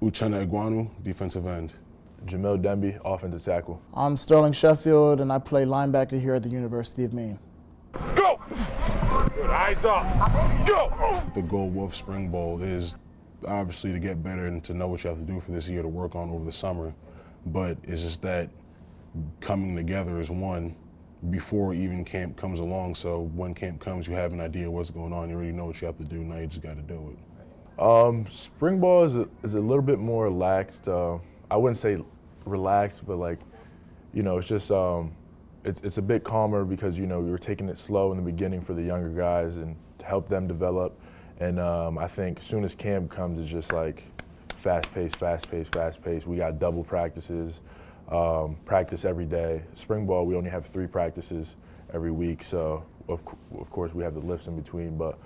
Uchenna Eguanu, defensive end. Jamil Demby, offensive tackle. I'm Sterling Sheffield, and I play linebacker here at the University of Maine. Go! Good, eyes up. Go! The goal with Spring Bowl is obviously to get better and to know what you have to do for this year to work on over the summer. But it's just that coming together is one before even camp comes along. So when camp comes, you have an idea what's going on. You already know what you have to do. Now you just got to do it. Spring ball is a little bit more relaxed. I wouldn't say relaxed, but like, you know, it's just it's a bit calmer because, you know, we were taking it slow in the beginning for the younger guys and to help them develop. And I think as soon as camp comes, it's just like fast paced, fast paced, fast paced. We got double practices, practice every day. Spring ball, we only have 3 practices every week, so of course we have the lifts in between. But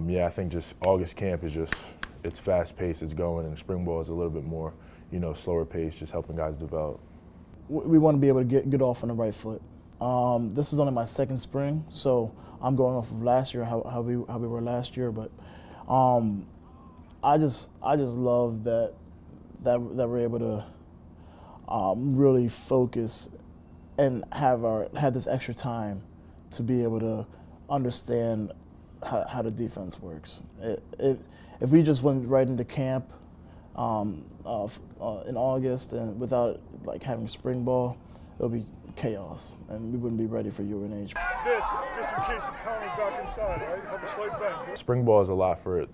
yeah, I think just August camp is just, it's fast paced, it's going, and spring ball is a little bit more, you know, slower paced, just helping guys develop. We want to be able to get off on the right foot. This is only my 2nd spring, so I'm going off of last year, how we were last year. But I just love that we're able to really focus and have this extra time to be able to understand how the defense works. If we just went right into camp in August and without like having spring ball, it'll be chaos, and we wouldn't be ready for UNH. This, just in case it counters back inside, right? Have a slight bend. Spring ball is a lot for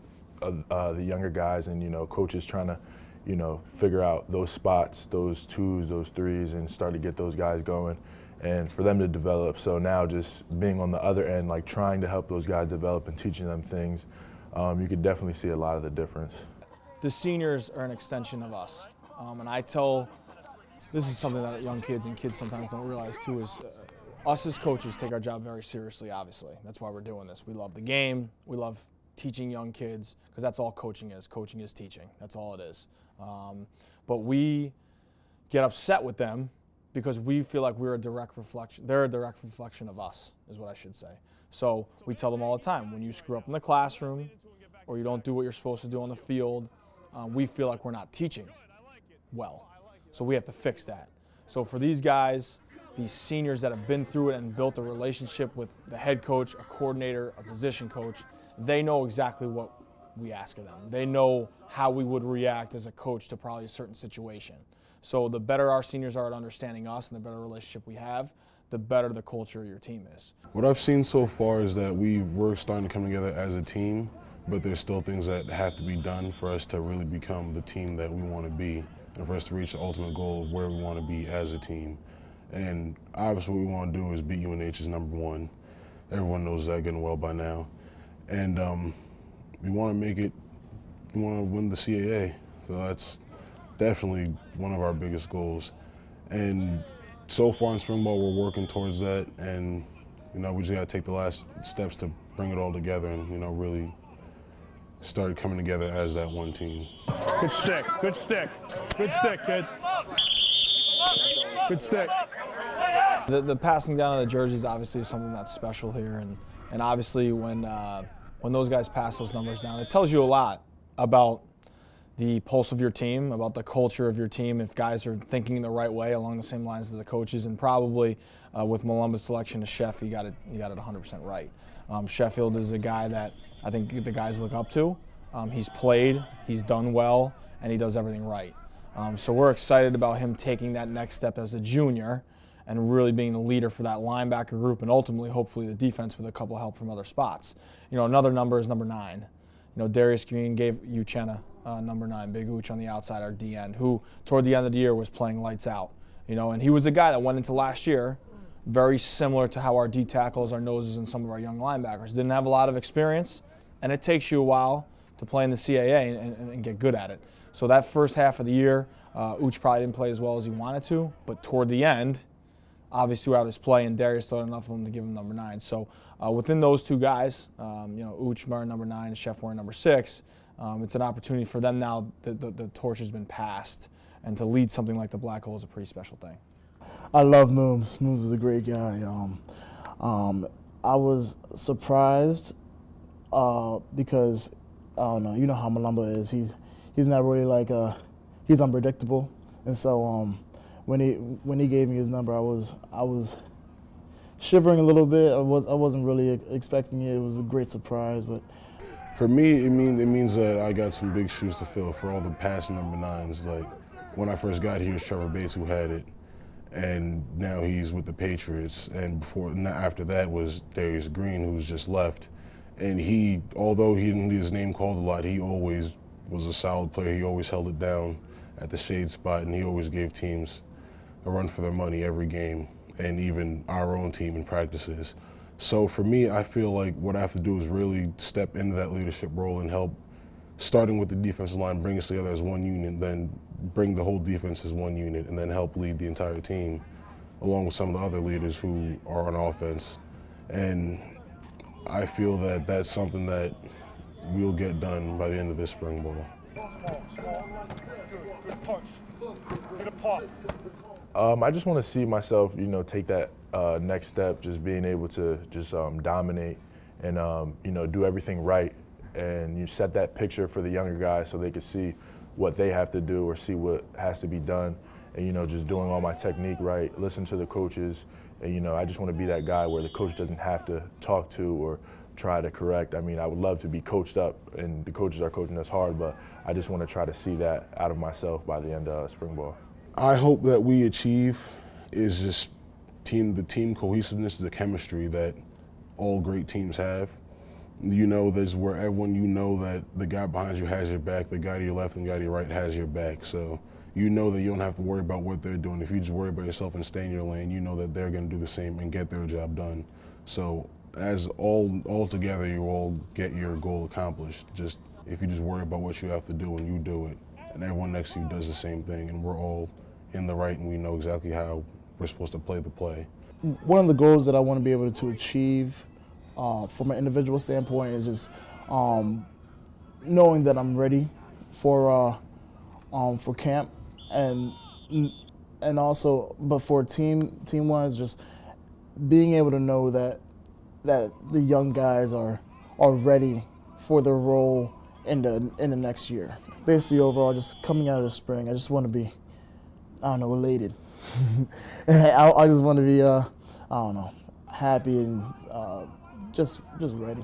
the younger guys, and, you know, coaches trying to, you know, figure out those spots, those 2s, those 3s, and start to get those guys going and for them to develop. So now just being on the other end, like trying to help those guys develop and teaching them things, you could definitely see a lot of the difference. The seniors are an extension of us, and I tell, this is something that young kids and kids sometimes don't realize too, is us as coaches take our job very seriously, obviously. That's why we're doing this. We love the game, we love teaching young kids, because that's all coaching is. Coaching is teaching, that's all it is. But we get upset with them because we feel like we're a direct reflection, they're a direct reflection of us, is what I should say. So we tell them all the time, when you screw up in the classroom or you don't do what you're supposed to do on the field, we feel like we're not teaching well. So we have to fix that. So for these guys, these seniors that have been through it and built a relationship with the head coach, a coordinator, a position coach, they know exactly what we ask of them. They know how we would react as a coach to probably a certain situation. So the better our seniors are at understanding us and the better relationship we have, the better the culture of your team is. What I've seen so far is that we're starting to come together as a team, but there's still things that have to be done for us to really become the team that we want to be and for us to reach the ultimate goal of where we want to be as a team. And obviously what we want to do is beat UNH as #1. Everyone knows that good and well by now. And we want to make it, we want to win the CAA. So that's definitely one of our biggest goals. And so far in spring ball, we're working towards that. And, you know, we just got to take the last steps to bring it all together and, you know, really start coming together as that one team. Good stick, good stick. Good stick, kid. Good stick. The passing down of the jerseys obviously is something that's special here, and obviously when those guys pass those numbers down, it tells you a lot about the pulse of your team, about the culture of your team, if guys are thinking the right way along the same lines as the coaches, and probably with Malumba's selection of Sheff, you got it 100% right. Sheffield is a guy that I think the guys look up to. He's played, he's done well, and he does everything right. So we're excited about him taking that next step as a junior and really being the leader for that linebacker group and ultimately, hopefully, the defense with a couple of help from other spots. You know, another number is number 9. You know, Darius Green gave Uchenna number 9, Big Uch on the outside, our D end, who toward the end of the year was playing lights out. You know, and he was a guy that went into last year very similar to how our D tackles, our noses, and some of our young linebackers didn't have a lot of experience, and it takes you a while to play in the CAA and get good at it. So that first half of the year, Uch probably didn't play as well as he wanted to, but toward the end, obviously throughout his play, and Darius thought enough of him to give him number 9. So within those two guys, you know, Uch wearing number 9 and Sheff wearing number 6, it's an opportunity for them now that the torch has been passed, and to lead something like the Black Hole is a pretty special thing. I love Mooms. Mooms is a great guy. I was surprised because I don't know. You know how Malumba is. He's not really like a he's unpredictable, and so when he gave me his number, I was shivering a little bit. I wasn't really expecting it. It was a great surprise, but For me, it means that I got some big shoes to fill for all the past number 9s. Like when I first got here, it was Trevor Bates who had it, and now he's with the Patriots. And after that was Darius Green, who's just left. And he, although he didn't get his name called a lot, he always was a solid player. He always held it down at the shade spot, and he always gave teams a run for their money every game, and even our own team in practices. So for me, I feel like what I have to do is really step into that leadership role and help, starting with the defensive line, bring us together as one unit, then bring the whole defense as one unit, and then help lead the entire team, along with some of the other leaders who are on offense. And I feel that that's something that we'll get done by the end of this spring ball. Small. Good punch. Hit a pop. I just want to see myself, take that next step, just being able to just dominate and, do everything right. And you set that picture for the younger guys so they can see what they have to do or see what has to be done. And, just doing all my technique right, listen to the coaches. And, I just want to be that guy where the coach doesn't have to talk to or try to correct. I mean, I would love to be coached up, and the coaches are coaching us hard, but I just want to try to see that out of myself by the end of spring ball. I hope that we achieve is just the team cohesiveness, the chemistry that all great teams have. There's where everyone, that the guy behind you has your back, the guy to your left and the guy to your right has your back. So that you don't have to worry about what they're doing. If you just worry about yourself and stay in your lane, that they're going to do the same and get their job done. So as all together, you all get your goal accomplished. Just if you just worry about what you have to do and you do it, and everyone next to you does the same thing, and we're all in the right and we know exactly how we're supposed to play the play. One of the goals that I want to be able to achieve from an individual standpoint is just knowing that I'm ready for camp, and also, but for team-wise, just being able to know that the young guys are ready for their role in the next year. Basically, overall, just coming out of the spring, I just want to be, elated. I just want to be, happy and just ready.